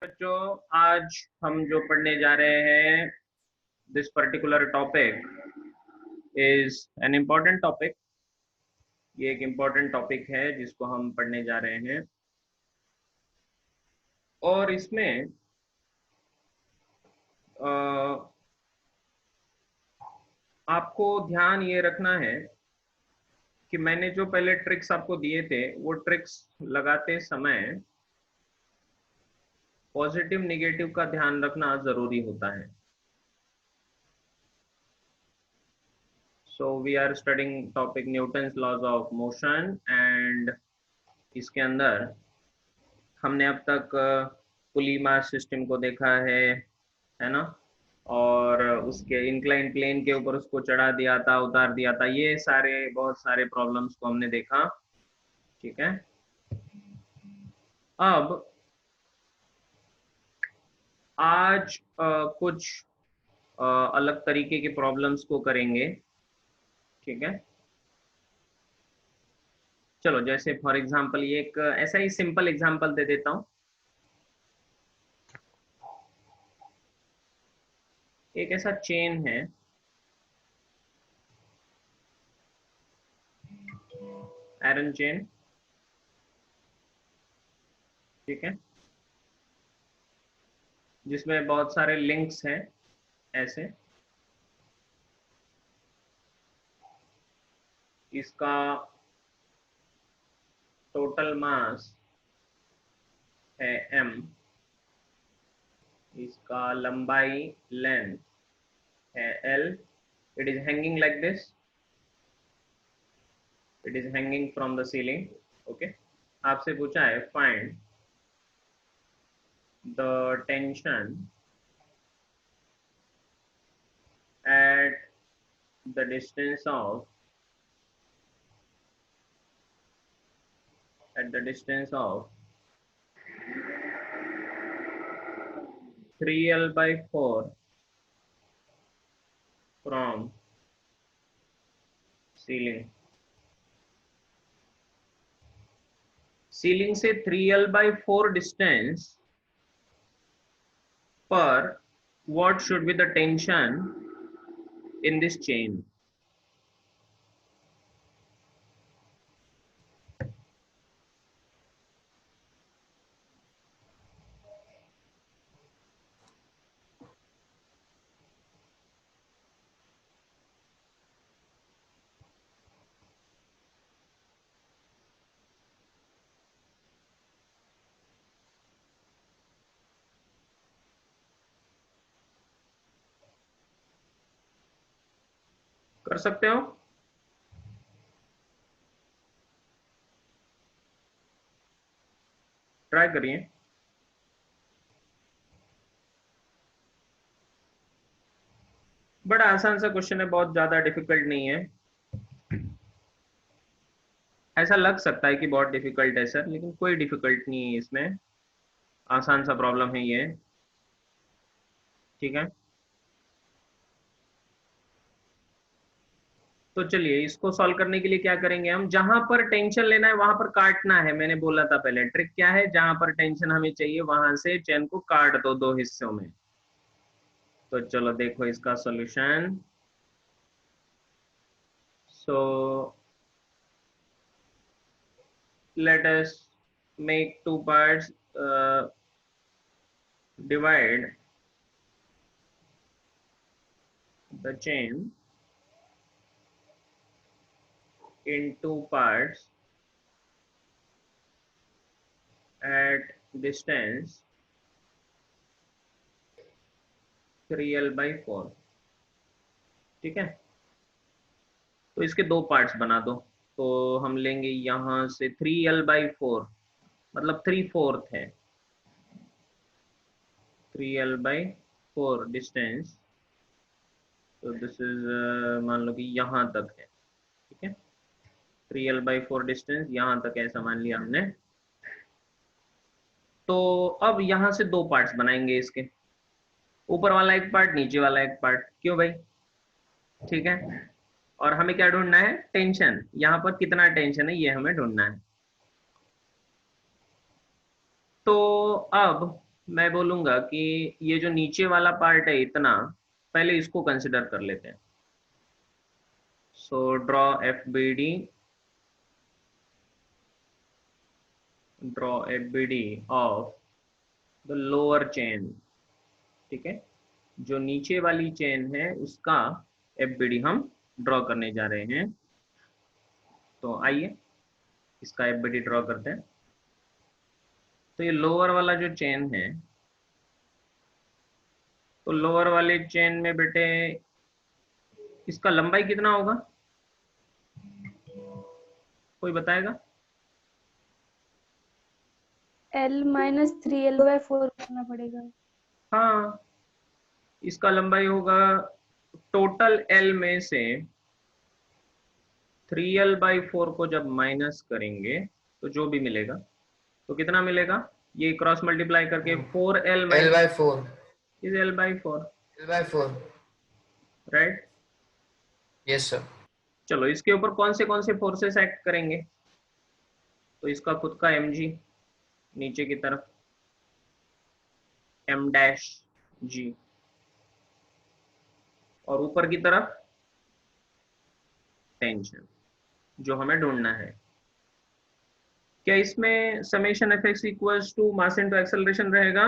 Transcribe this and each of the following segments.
बच्चों, आज हम जो पढ़ने जा रहे हैं, this particular topic is an important topic. ये एक इम्पॉर्टेंट टॉपिक है जिसको हम पढ़ने जा रहे हैं और इसमें आपको ध्यान ये रखना है कि मैंने जो पहले ट्रिक्स आपको दिए थे वो ट्रिक्स लगाते समय पॉजिटिव निगेटिव का ध्यान रखना जरूरी होता है। So we are studying topic Newton's laws of motion and इसके अंदर हमने अब तक पुली मास सिस्टम को देखा है ना, और उसके इंक्लाइन प्लेन के ऊपर उसको चढ़ा दिया था, उतार दिया था, ये सारे बहुत सारे प्रॉब्लम्स को हमने देखा। ठीक है, अब आज कुछ अलग तरीके के प्रॉब्लम्स को करेंगे। ठीक है, चलो जैसे फॉर एग्जांपल ये एक ऐसा ही सिंपल एग्जांपल दे देता हूं। एक ऐसा चेन है, आयरन चेन। ठीक है, जिसमें बहुत सारे लिंक्स हैं ऐसे। इसका टोटल मास है m, इसका लंबाई लेंथ है l। It is hanging like this, it is hanging from the ceiling. Okay, आपसे पूछा है find the tension at the distance of 3l/4 from ceiling. Ceiling से 3l/4 डिस्टेंस पर what should be the tension in this chain? कर सकते हो? Try करिए। बड़ा आसान सा क्वेश्चन है, बहुत ज्यादा डिफिकल्ट नहीं है। ऐसा लग सकता है कि बहुत डिफिकल्ट है सर, लेकिन कोई डिफिकल्ट नहीं है इसमें, आसान सा प्रॉब्लम है ये। ठीक है, तो चलिए इसको सॉल्व करने के लिए क्या करेंगे हम, जहां पर टेंशन लेना है वहां पर काटना है। मैंने बोला था पहले, ट्रिक क्या है, जहां पर टेंशन हमें चाहिए वहां से चेन को काट दो दो हिस्सों में। तो चलो देखो इसका solution. So let us make two parts, divide the chain in two parts at distance 3l/4। ठीक है, तो इसके दो पार्ट्स बना दो। तो हम लेंगे यहां से 3l/4, मतलब 3/4 है, 3l/4 डिस्टेंस। तो दिस इज मान लो कि यहाँ तक है। ठीक है, 3l/4 डिस्टेंस यहाँ तक है, ऐसा मान लिया हमने। तो अब यहाँ से दो पार्ट्स बनाएंगे इसके, ऊपर वाला एक पार्ट, नीचे वाला एक पार्ट। क्यों भाई? ठीक है, और हमें क्या ढूंढना है, टेंशन। यहाँ पर कितना टेंशन है ये हमें ढूंढना है। तो अब मैं बोलूंगा कि ये जो नीचे वाला पार्ट है इतना, पहले इसको कंसिडर कर लेते हैं। So draw F B D, draw F B D of the lower chain. ठीक है, जो नीचे वाली चेन है उसका एफ बी डी हम ड्रॉ करने जा रहे हैं। तो आइए इसका एफ बी डी ड्रॉ करते हैं। तो ये लोअर वाला जो चेन है, तो लोअर वाले चेन में बेटे इसका लंबाई कितना होगा, कोई बताएगा? L माइनस 3L/4 करना पड़ेगा। हाँ, इसका लंबाई होगा टोटल एल में से 3L/4 को जब माइनस करेंगे तो जो भी मिलेगा, तो कितना मिलेगा, ये क्रॉस मल्टीप्लाई करके 4L L minus by 4. Is L/4, L by 4. Right. Yes, sir. चलो इसके ऊपर कौन से फोर्सेस एक्ट करेंगे, तो इसका खुद का mg नीचे की तरफ m' और ऊपर की तरफ टेंशन जो हमें ढूंढना है। क्या इसमें summation F X equals to mass into acceleration रहेगा?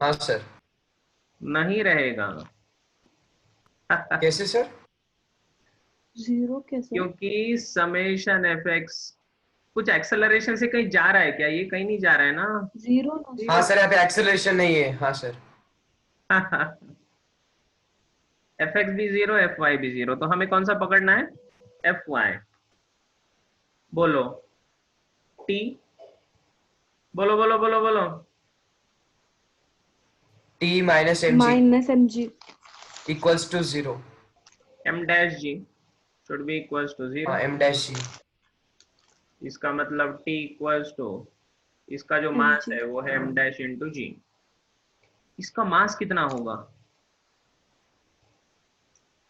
हाँ सर। नहीं रहेगा। कैसे सर? 0 कैसे? क्योंकि समेशन एफ एक्स कुछ एक्सेलरेशन से कहीं जा रहा है क्या? ये कहीं नहीं जा रहा है ना। 0 हाँ सर, यहाँ पे एक्सेलरेशन नहीं है। हाँ सर। एफ एक्स भी 0, एफ वाई भी 0, तो हमें कौन सा पकड़ना है? F Y. बोलो टी, बोलो बोलो बोलो बोलो। T minus mg minus mg equals to 0. m' g should be equals to 0। हाँ, m dash g. इसका मतलब t इक्वल्स टू इसका जो मास है वो है m' इंटू जी। इसका मास कितना होगा?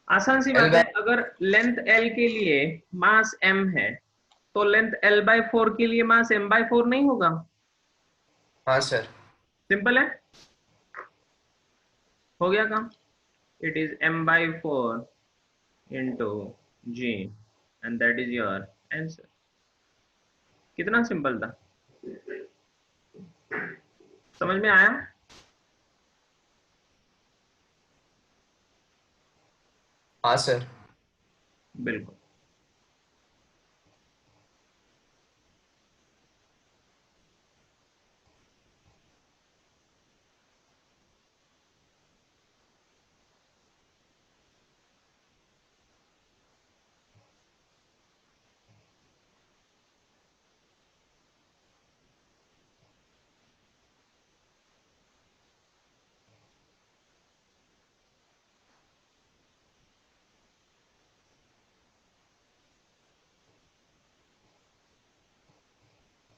आसान सी बात है, अगर लेंथ l के लिए मास m है तो लेंथ l/4 के लिए मास m/4 नहीं होगा? हाँ सर। सिंपल है, हो गया काम। It is m/4 into G and that is your answer. कितना सिंपल था, समझ में आया? हाँ सर। बिल्कुल।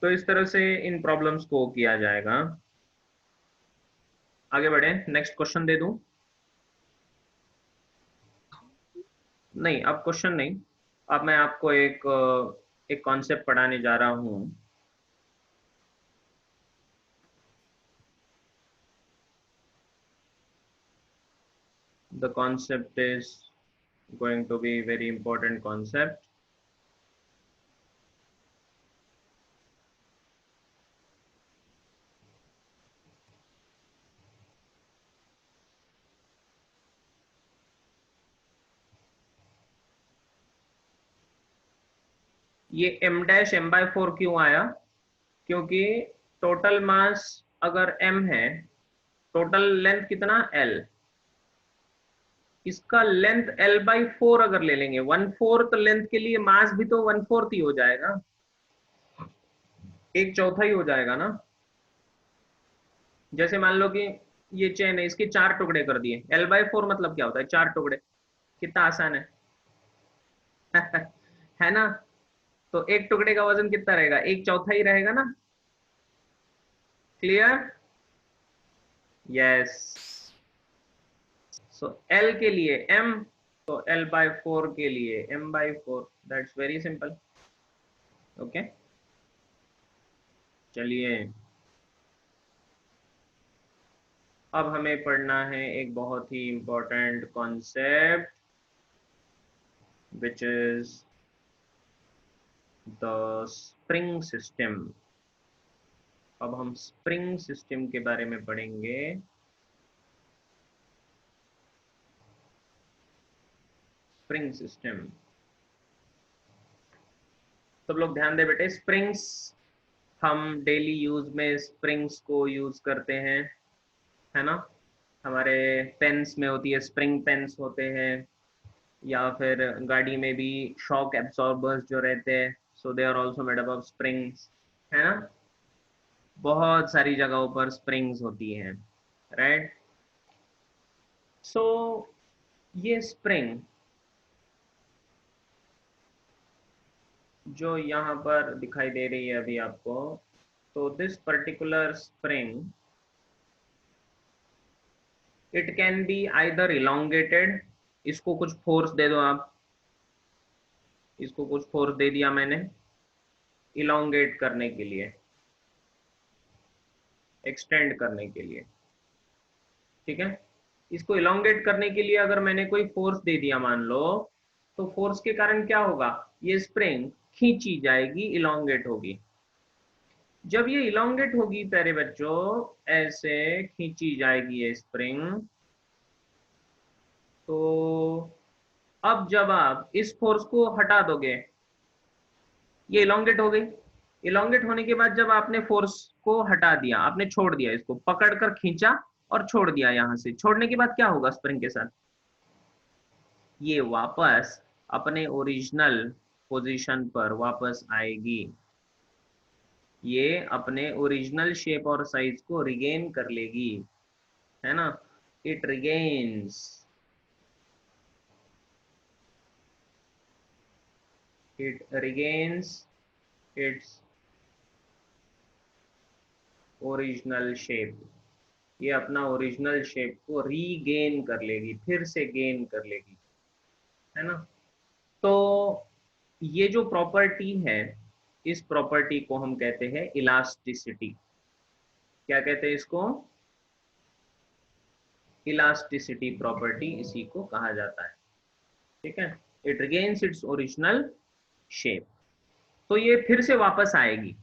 तो इस तरह से इन प्रॉब्लम्स को किया जाएगा। आगे बढ़े, नेक्स्ट क्वेश्चन दे दूं? नहीं, अब क्वेश्चन नहीं, अब मैं आपको एक कॉन्सेप्ट पढ़ाने जा रहा हूं। The concept is going to be very important concept. ये m'/m/4 क्यों आया? क्योंकि टोटल मास अगर m है, टोटल लेंथ कितना l, इसका लेंथ l/4 अगर ले लेंगे, 1/4 लेंथ के लिए मास भी तो 1/4 ही हो जाएगा, 1/4 ही हो जाएगा ना। जैसे मान लो कि ये चेन है, इसके 4 टुकड़े कर दिए, l/4 मतलब क्या होता है? 4 टुकड़े। कितना आसान है। है ना? तो एक टुकड़े का वजन कितना रहेगा? 1/4 ही रहेगा ना। क्लियर? यस। सो l के लिए m, तो l/4 के लिए m/4, that's very simple. Okay, चलिए अब हमें पढ़ना है एक बहुत ही important concept which is the spring system. अब हम स्प्रिंग सिस्टम के बारे में पढ़ेंगे। स्प्रिंग सिस्टम, सब लोग ध्यान दे बेटे। स्प्रिंग्स, हम डेली यूज में स्प्रिंग्स को यूज करते हैं, है ना। हमारे पेन्स में होती है, स्प्रिंग पेन्स होते हैं, या फिर गाड़ी में भी शॉक एब्सॉर्बर्स जो रहते हैं, so they are also made up of springs, है ना। बहुत सारी जगहों पर स्प्रिंग्स होती हैं, राइट। सो ये स्प्रिंग जो यहाँ पर दिखाई दे रही है अभी आपको, तो this particular spring, it can be either elongated, इसको कुछ फोर्स दे दो आप, इसको कुछ फोर्स दे दिया मैंने इलोंगेट करने के लिए, एक्सटेंड करने के लिए, ठीक है। इसको इलोंगेट करने के लिए अगर मैंने कोई फोर्स दे दिया मान लो, तो फोर्स के कारण क्या होगा, ये स्प्रिंग खींची जाएगी, इलोंगेट होगी। जब ये इलोंगेट होगी प्यारे बच्चों, ऐसे खींची जाएगी ये स्प्रिंग, तो अब जब आप इस फोर्स को हटा दोगे, ये इलोंगेट हो गई। इलोंगेट होने के बाद जब आपने फोर्स को हटा दिया, आपने छोड़ दिया, इसको पकड़कर खींचा और छोड़ दिया, यहां से छोड़ने के बाद क्या होगा स्प्रिंग के साथ, ये वापस अपने ओरिजिनल पोजीशन पर वापस आएगी, ये अपने ओरिजिनल शेप और साइज को रिगेन कर लेगी, है ना। It regains, it regains its original shape, ये अपना ओरिजिनल शेप को रीगेन कर लेगी, फिर से गेन कर लेगी, है ना। तो ये जो प्रॉपर्टी है, इस प्रॉपर्टी को हम कहते हैं इलास्टिसिटी। क्या कहते हैं इसको, इलास्टिसिटी प्रॉपर्टी इसी को कहा जाता है, ठीक है। It regains its original shape, तो ये फिर से वापस आएगी।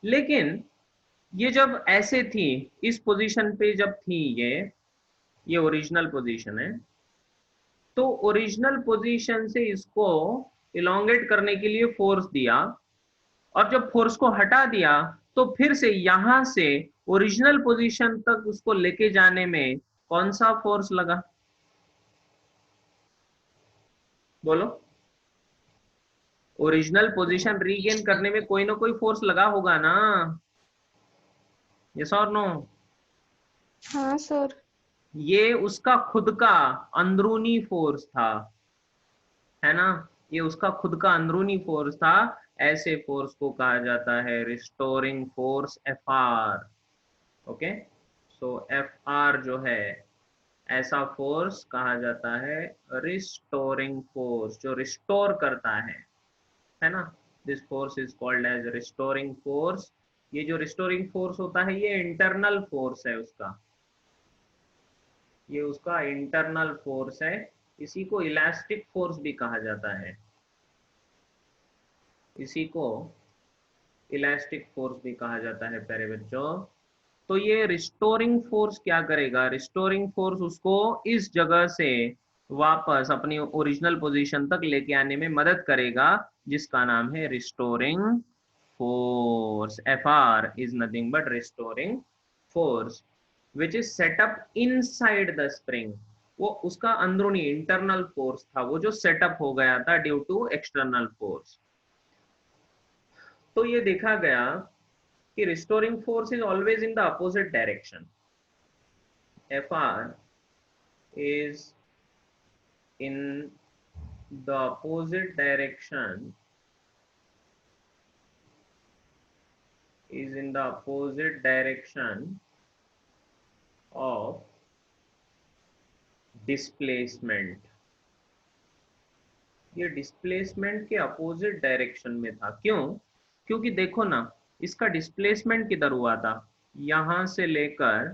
लेकिन ये जब ऐसे थी, इस पोजीशन पे जब थी, ये ओरिजिनल पोजीशन है, तो ओरिजिनल पोजीशन से इसको इलोंगेट करने के लिए फोर्स दिया, और जब फोर्स को हटा दिया तो फिर से यहां से ओरिजिनल पोजीशन तक उसको लेके जाने में कौन सा फोर्स लगा, बोलो। ओरिजिनल पोजीशन रीगेन करने में कोई ना कोई फोर्स लगा होगा ना, यस और नो। हाँ सर। ये उसका खुद का अंदरूनी फोर्स था, है ना, ये उसका खुद का अंदरूनी फोर्स था। ऐसे फोर्स को कहा जाता है restoring force, F R. Okay, so F R जो है, ऐसा फोर्स कहा जाता है रिस्टोरिंग फोर्स, जो रिस्टोर करता है ना। This force is called as restoring force. ये जो रिस्टोरिंग फोर्स होता है, ये इंटरनल फोर्स है उसका, ये उसका इंटरनल फोर्स है। इसी को इलास्टिक फोर्स भी कहा जाता है, इसी को इलास्टिक फोर्स भी कहा जाता है प्यारे बच्चों। तो ये रिस्टोरिंग फोर्स क्या करेगा, रिस्टोरिंग फोर्स उसको इस जगह से वापस अपनी ओरिजिनल पोजीशन तक लेके आने में मदद करेगा, जिसका नाम है restoring force. F are is nothing but restoring force which is setup inside the spring. वो उसका अंदरूनी इंटरनल फोर्स था, वो जो सेटअप हो गया था ड्यू टू एक्सटर्नल फोर्स। तो ये देखा गया कि restoring force is always in the opposite direction. Fr is in the opposite direction, is in the opposite direction of displacement. ये डिस्प्लेसमेंट के अपोजिट डायरेक्शन में था। क्यों, क्योंकि देखो ना, इसका डिस्प्लेसमेंट किधर हुआ था, यहां से लेकर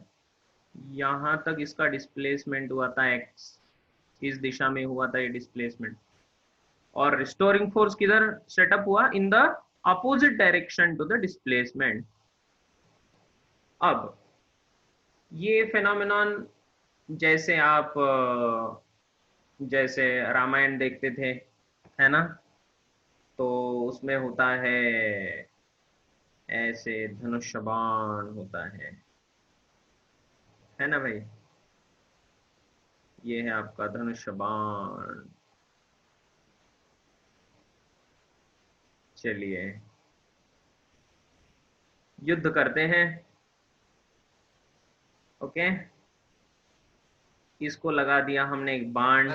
यहाँ तक इसका डिस्प्लेसमेंट हुआ था x, इस दिशा में हुआ था ये डिस्प्लेसमेंट, और रिस्टोरिंग फोर्स किधर सेटअप हुआ? In the opposite direction to the displacement. अब ये फेनोमेनॉन जैसे आप जैसे रामायण देखते थे, है ना, तो उसमें होता है ऐसे धनुष बाण होता है ना भाई, ये है आपका धनुष बाण। चलिए युद्ध करते हैं। ओके, इसको लगा दिया हमने एक बाण,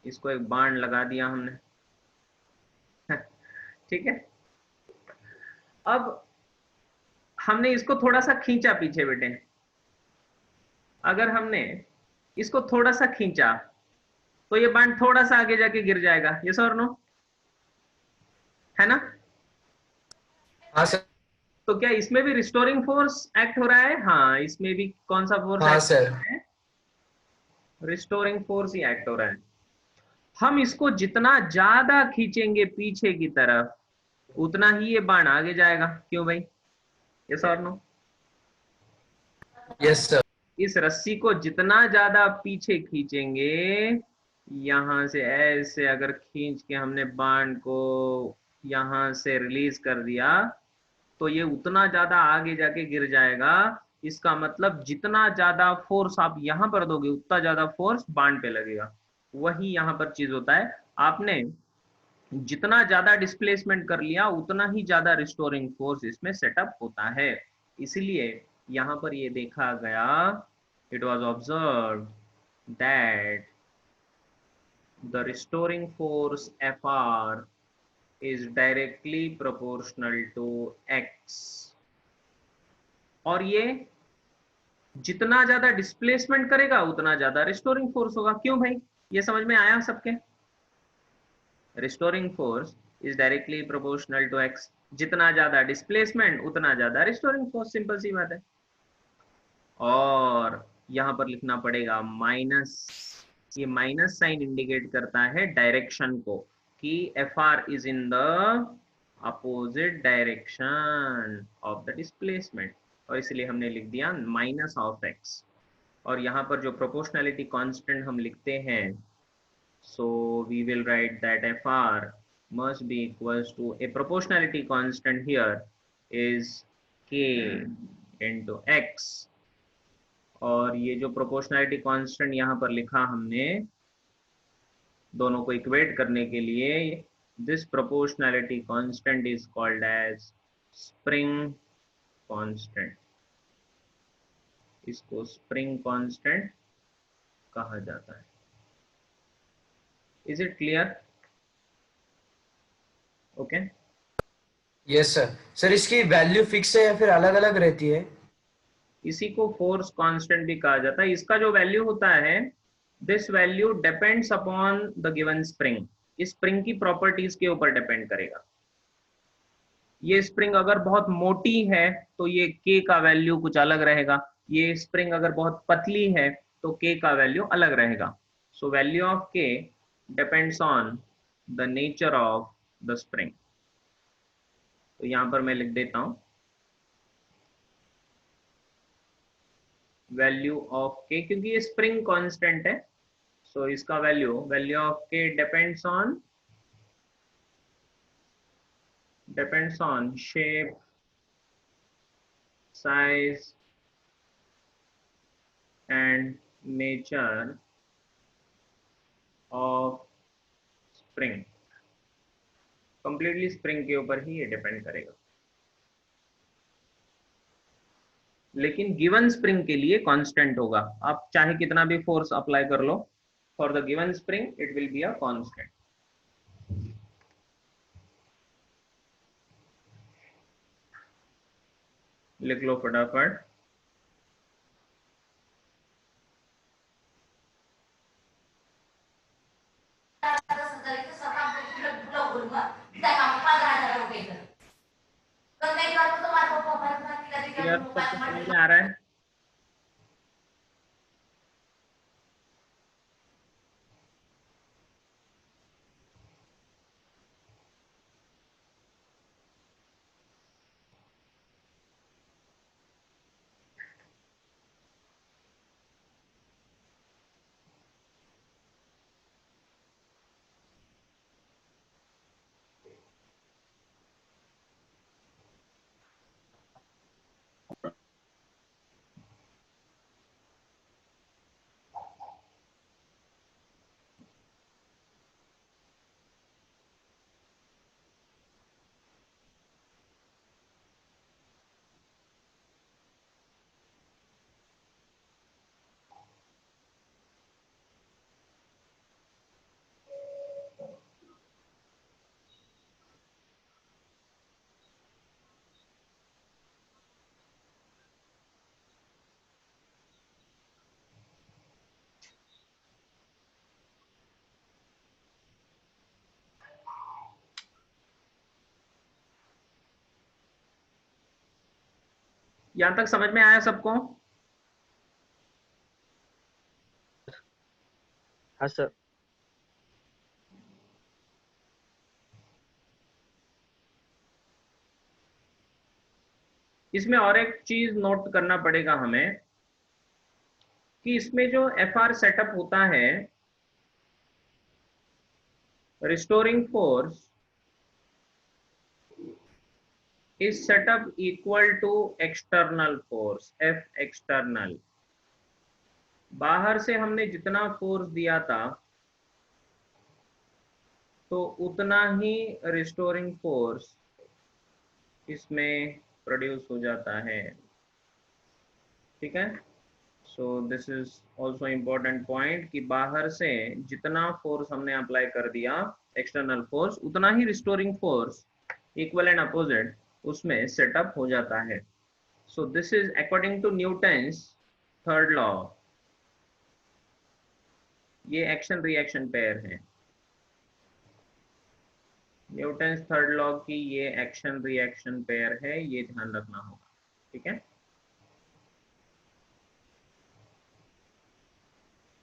इसको एक बाण लगा दिया हमने। ठीक है, अब हमने इसको थोड़ा सा खींचा पीछे बेटे, अगर हमने इसको थोड़ा सा खींचा तो ये बाण थोड़ा सा आगे जाके गिर जाएगा, यस और नो, है ना? हाँ सर। तो क्या इसमें भी रिस्टोरिंग फोर्स एक्ट हो रहा है? हाँ, इसमें भी कौन सा फोर्स हाँ एक्ट सर। हो रहा है? रिस्टोरिंग फोर्स ही एक्ट हो रहा है। हम इसको जितना ज्यादा खींचेंगे पीछे की तरफ, उतना ही ये बाण आगे जाएगा। क्यों भाई, यस और नो? Yes sir. इस रस्सी को जितना ज्यादा पीछे खींचेंगे, यहां से ऐसे अगर खींच के हमने बाण को यहां से रिलीज कर दिया, तो ये उतना ज्यादा आगे जाके गिर जाएगा। इसका मतलब जितना ज्यादा फोर्स आप यहां पर दोगे, उतना ज्यादा फोर्स बाण पे लगेगा। वही यहां पर चीज होता है, आपने जितना ज्यादा डिस्प्लेसमेंट कर लिया, उतना ही ज्यादा रिस्टोरिंग फोर्स इसमें सेटअप होता है। इसलिए यहां पर ये देखा गया, it was observe that the restoring force Fr is directly proportional to x, और ये जितना ज्यादा डिस्प्लेसमेंट करेगा उतना ज्यादा रिस्टोरिंग फोर्स होगा। क्यों भाई, ये समझ में आया सबके? Restoring force is directly proportional to X, जितना ज्यादा डिस्प्लेसमेंट उतना ज्यादा रिस्टोरिंग फोर्स, सिंपल सी बात है। और यहां पर लिखना पड़ेगा माइनस, ये माइनस साइन इंडिकेट करता है डायरेक्शन को, कि F R is in the opposite direction of the displacement, और इसलिए हमने लिख दिया माइनस ऑफ एक्स। और यहाँ पर जो प्रोपोर्शनैलिटी कांस्टेंट हम लिखते हैं, so we will write that Fr must be equals to a proportionality constant here is k into x, और ये जो प्रोपोर्शनैलिटी कांस्टेंट यहाँ पर लिखा हमने दोनों को इक्वेट करने के लिए, this proportionality constant is called as spring constant, इसको स्प्रिंग कांस्टेंट कहा जाता है। Is it clear? Okay, yes sir. Sir इसकी वैल्यू फिक्स है या फिर अलग अलग रहती है? इसी को फोर्स कांस्टेंट भी कहा जाता है। इसका जो वैल्यू होता है, this value depends upon the given spring, इस स्प्रिंग की प्रॉपर्टीज के ऊपर डिपेंड करेगा। ये स्प्रिंग अगर बहुत मोटी है तो ये k का वैल्यू कुछ अलग रहेगा, ये स्प्रिंग अगर बहुत पतली है तो k का वैल्यू अलग रहेगा। So value of k depends on the nature of the spring. तो यहां पर मैं लिख देता हूं वैल्यू ऑफ k, क्योंकि ये स्प्रिंग कांस्टेंट है, सो इसका value of k depends on shape, size and nature of spring, completely spring के ऊपर ही ये डिपेंड करेगा। लेकिन गिवन स्प्रिंग के लिए कांस्टेंट होगा, आप चाहे कितना भी फोर्स अप्लाई कर लो, for the given spring it will be a constant. लिख लो फटाफट। क्लियर, सबको समझ में आ रहा है? यहाँ तक समझ में आया सबको? हाँ सर। इसमें और एक चीज नोट करना पड़ेगा हमें कि इसमें जो एफआर सेटअप होता है, restoring force is set up equal to external force, F external। बाहर से हमने जितना फोर्स दिया था तो उतना ही रिस्टोरिंग फोर्स इसमें प्रोड्यूस हो जाता है, ठीक है। So this is also important point कि बाहर से जितना फोर्स हमने अप्लाई कर दिया एक्सटर्नल फोर्स, उतना ही restoring force equal and opposite उसमें सेटअप हो जाता है। So this is according to Newton's third law। ये एक्शन रिएक्शन पेयर है, न्यूटन्स थर्ड लॉ की ये एक्शन रिएक्शन पेयर है, ये ध्यान रखना होगा, ठीक है।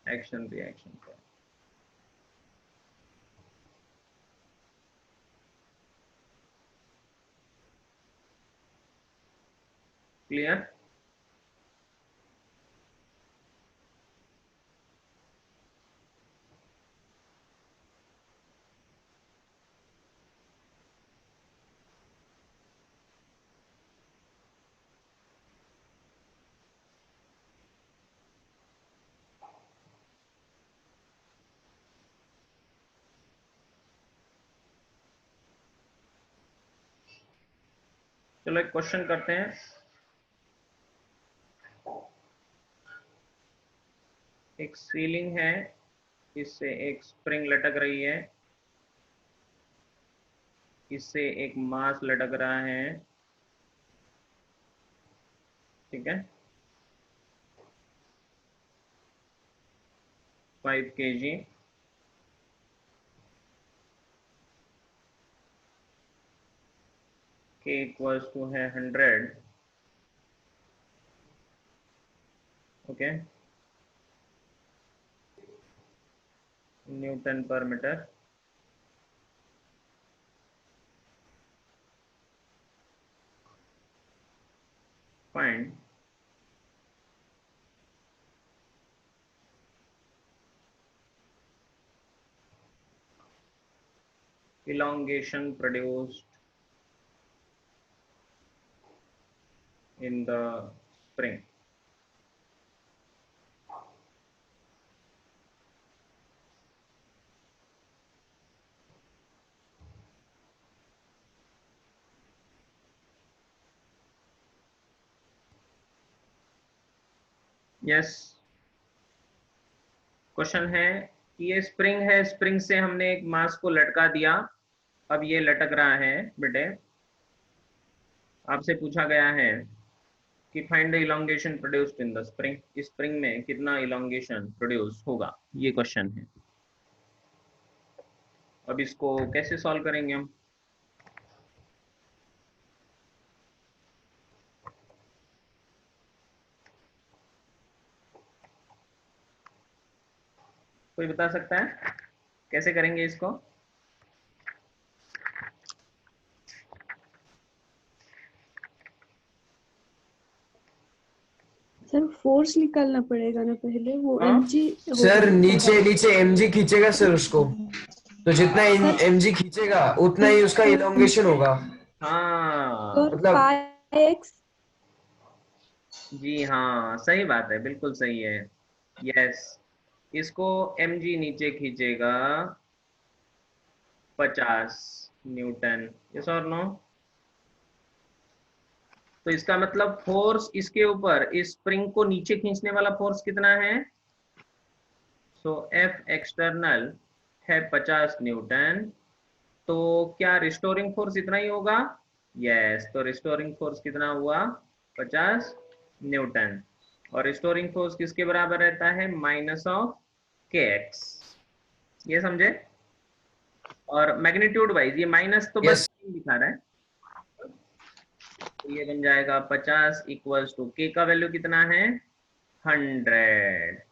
Action reaction pair, clear? चलो एक क्वेश्चन करते हैं। एक सीलिंग है, इससे एक स्प्रिंग लटक रही है, इससे एक मास लटक रहा है, ठीक है, 5 kg। K इक्वल्स टू है 100, ओके, न्यूटन पर metre. Find elongation produced in the spring। Yes, question है कि ये स्प्रिंग है, स्प्रिंग से हमने एक मास को लटका दिया, अब ये लटक रहा है बेटे। आपसे पूछा गया है कि find the elongation produced in the spring, इस स्प्रिंग में कितना इलोंगेशन प्रोड्यूस होगा, ये क्वेश्चन है। अब इसको कैसे सॉल्व करेंगे हम? कोई बता सकता है कैसे करेंगे इसको? सर फोर्स निकालना पड़ेगा ना पहले, वो हाँ mg होगा सर ना नीचे पूरा। नीचे mg खींचेगा सर उसको, तो जितना सर mg खींचेगा उतना ही उसका इलोंगेशन होगा। हाँ और मतलब पाई एक्स। जी हाँ, सही बात है, बिल्कुल सही है। यस, इसको mg नीचे खींचेगा 50 न्यूटन। यस और नो? तो इसका मतलब फोर्स इसके ऊपर, इस स्प्रिंग को नीचे खींचने वाला फोर्स कितना है? सो एफ एक्सटर्नल है 50 न्यूटन। तो क्या रिस्टोरिंग फोर्स इतना ही होगा? यस, तो रिस्टोरिंग फोर्स कितना हुआ? 50 न्यूटन। और रिस्टोरिंग फोर्स किसके बराबर रहता है? माइनस ऑफ के एक्स। ये समझे? और मैग्नीट्यूड वाइज ये माइनस तो बस यस दिखा रहा है। तो ये बन जाएगा 50 इक्वल्स टू के का वैल्यू कितना है? 100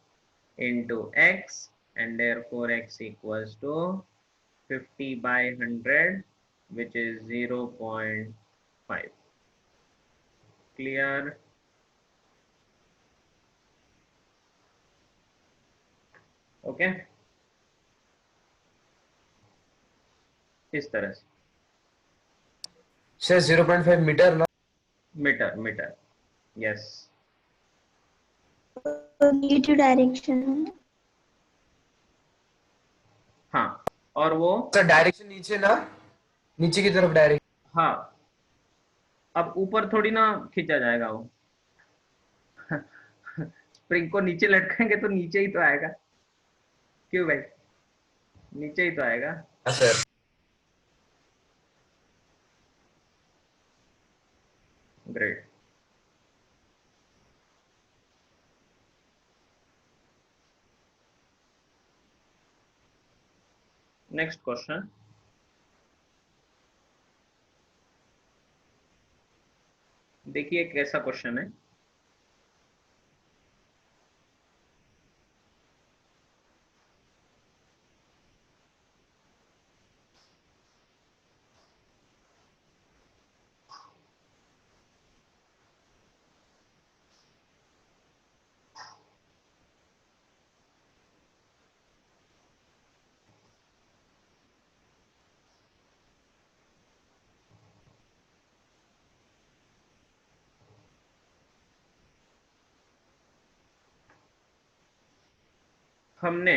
into x, and therefore x equals to 50 by 100, which is 0.5. Clear? Okay, इस तरह से। सर 0.5 मीटर ना। Metre metre, yes. Negative direction में। हाँ, और वो सर डायरेक्शन नीचे ना, नीचे की तरफ डायरेक्ट। हाँ, अब ऊपर थोड़ी ना खींचा जाएगा वो। स्प्रिंग को नीचे लटकाएंगे तो नीचे ही तो आएगा। क्यों भाई? नीचे ही तो आएगा। हाँ सर। ग्रेट। Next question. देखिए कैसा क्वेश्चन है। हमने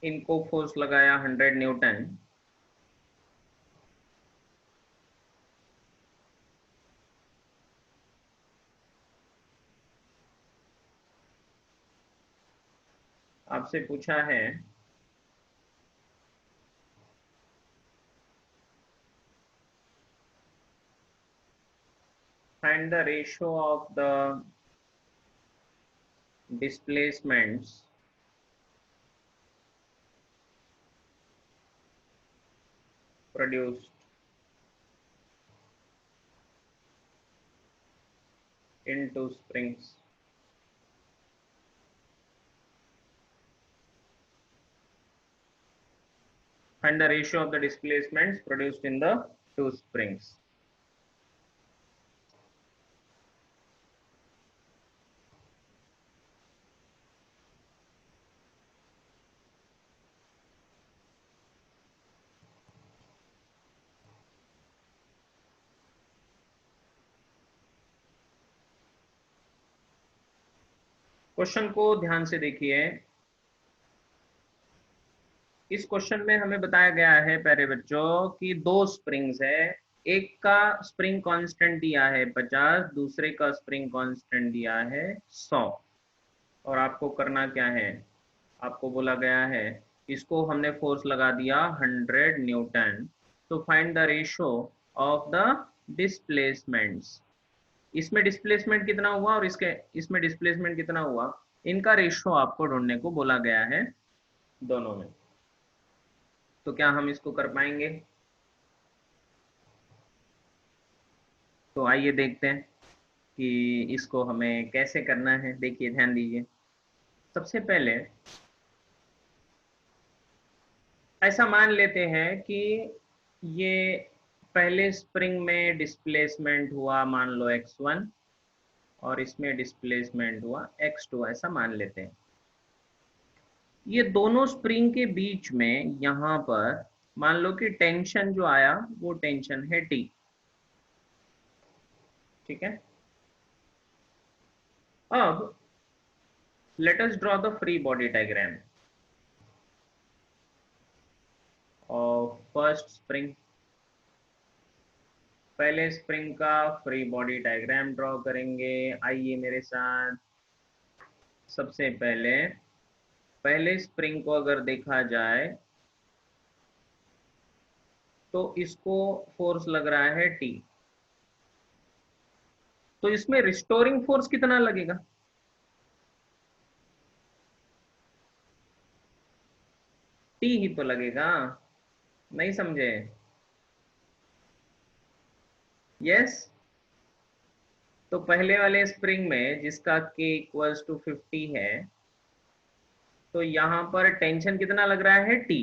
इनको फोर्स लगाया 100 न्यूटन। आपसे पूछा है find the ratio of the displacements produced in two springs. Find the ratio of the displacements produced in the two springs. Question को ध्यान से देखिए। इस क्वेश्चन में हमें बताया गया है प्यारे बच्चों कि दो स्प्रिंग्स है। एक का स्प्रिंग कांस्टेंट दिया है 50, दूसरे का स्प्रिंग कांस्टेंट दिया है 100। और आपको करना क्या है? आपको बोला गया है इसको हमने फोर्स लगा दिया 100 न्यूटन। तो find the ratio of the displacements. इसमें डिस्प्लेसमेंट कितना हुआ और इसमें डिस्प्लेसमेंट कितना हुआ, इनका रेशो आपको ढूंढने को बोला गया है दोनों में। तो क्या हम इसको कर पाएंगे? तो आइए देखते हैं कि इसको हमें कैसे करना है। देखिए, ध्यान दीजिए। सबसे पहले ऐसा मान लेते हैं कि ये पहले स्प्रिंग में डिस्प्लेसमेंट हुआ मान लो x1 और इसमें डिस्प्लेसमेंट हुआ x2, ऐसा मान लेते हैं। ये दोनों स्प्रिंग के बीच में यहाँ पर मान लो कि टेंशन जो आया वो टेंशन है T, ठीक है। अब let us draw the free body diagram of first spring। पहले स्प्रिंग का फ्री बॉडी डायग्राम ड्रॉ करेंगे। आइए मेरे साथ। सबसे पहले स्प्रिंग को अगर देखा जाए तो इसको फोर्स लग रहा है T, तो इसमें रिस्टोरिंग फोर्स कितना लगेगा? T ही तो लगेगा, नहीं समझे? यस। तो पहले वाले स्प्रिंग में जिसका K इक्वल्स टू 50 है, तो यहाँ पर टेंशन कितना लग रहा है T,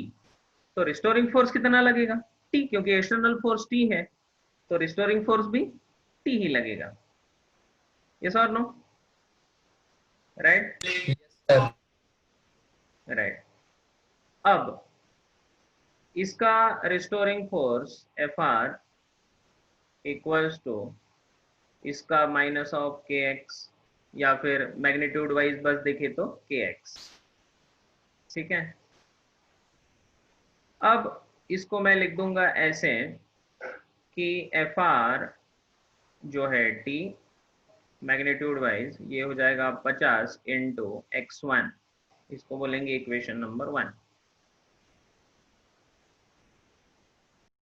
तो रिस्टोरिंग फोर्स कितना लगेगा? T, क्योंकि एक्सटर्नल फोर्स T है, तो रिस्टोरिंग फोर्स भी T ही लगेगा। यस और नो? Right right. अब इसका restoring force Fr equals to इसका माइनस ऑफ kx, या फिर मैग्नीट्यूड वाइज बस देखे तो kx, ठीक है। अब इसको मैं लिख दूंगा ऐसे कि Fr जो है T मैग्नीट्यूड वाइज ये हो जाएगा 50 इंटू x1, इसको बोलेंगे इक्वेशन नंबर 1।